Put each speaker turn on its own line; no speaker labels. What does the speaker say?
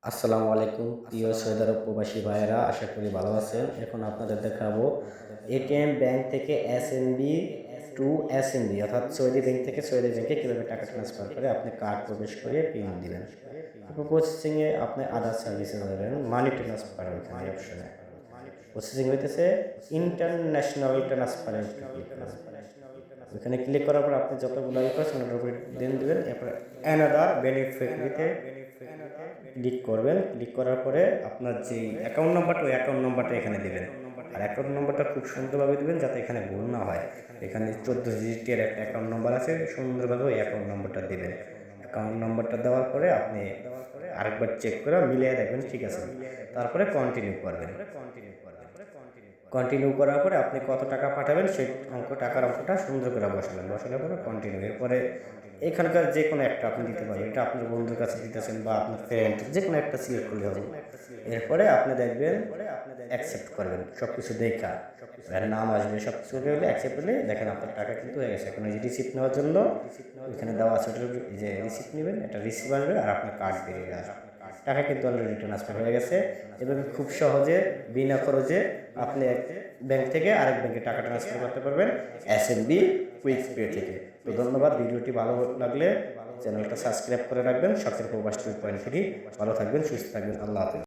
আসসালামু আলাইকুম প্রিয় সৌদি আরব প্রবাসী ভাইয়েরা, আশা করি ভালো আছেন। এখন আপনাদের দেখাবো এটিএম ব্যাংক থেকে এসএনবি টু এসএনবি, অর্থাৎ সৌদি ব্যাংক থেকে সৌদি ব্যাংকে কীভাবে টাকা ট্রান্সফার করে আপনি কার্ড প্রবেশ করে পিন দিবেন। তারপর প্রসেসিংয়ে আপনি আদার সার্ভিসে যাবেন, মানি ট্রান্সফার ওইখানে অপশনে প্রসেসিং হইতেছে ইন্টারন্যাশনাল ট্রান্সফারের ক্লিক করবেন। ওইখানে ক্লিক করার পর আপনি যতগুলো করছেন ওটার উপরে দেবেন। এরপরে অ্যানাদার বেনিফিশিয়ারিতে ক্লিক করবেন। ক্লিক করার পরে আপনার যে অ্যাকাউন্ট নাম্বারটা, ওই অ্যাকাউন্ট নাম্বারটা এখানে দেবেন। আর অ্যাকাউন্ট নাম্বারটা খুব সুন্দরভাবে দেবেন যাতে এখানে ভুল না হয়। এখানে 14 ডিজিটের একটা অ্যাকাউন্ট নাম্বার আছে, সুন্দরভাবে ওই অ্যাকাউন্ট নাম্বারটা দেবেন। অ্যাকাউন্ট নাম্বারটা দেওয়ার পরে আপনি আরেকবার চেক করে মিলিয়ে দেখবেন ঠিক আছে, তারপরে কন্টিনিউ করবেন। কন্টিনিউ করার পরে আপনি কত টাকা পাঠাবেন সেই টাকার অঙ্কটা সুন্দর করে বসানোর পরে কন্টিনিউ। এরপরে এখানকার যে কোনো একটা আপনি দিতে পারেন, এটা আপনার বন্ধুর কাছে দিতেছেন বা আপনার ফ্রেন্ড, যে কোনো একটা সিলেক্ট করলে হবে। এরপরে আপনি দেখবেন অ্যাকসেপ্ট করবেন, সব কিছু দেখা নাম আসবে, সব কিছু হলে অ্যাকসেপ্ট হলে দেখেন আপনার টাকা কিন্তু হয়ে গেছে। এখন এই যে রিসিপ্ট নেওয়ার জন্য এখানে দেওয়া আছে, এই যে রিসিপ্ট নেবেন, এটা রিসিপ্ট আসবে আর আপনার কার্ড বেরিয়ে আসবে। টাকা কিন্তু অলরেডি ট্রান্সফার হয়ে গেছে। এভাবে খুব সহজে বিনা খরচে আপনি এক ব্যাংক থেকে আরেক ব্যাংকে টাকা ট্রান্সফার করতে পারবেন এসএনবি কুইক পে থেকে। তো ধন্যবাদ। ভিডিওটি ভালো লাগলে চ্যানেলটা সাবস্ক্রাইব করে রাখবেন। শখের প্রবাস 2.3। ভালো থাকবেন, সুস্থ থাকবেন। আল্লাহ হাফেজ।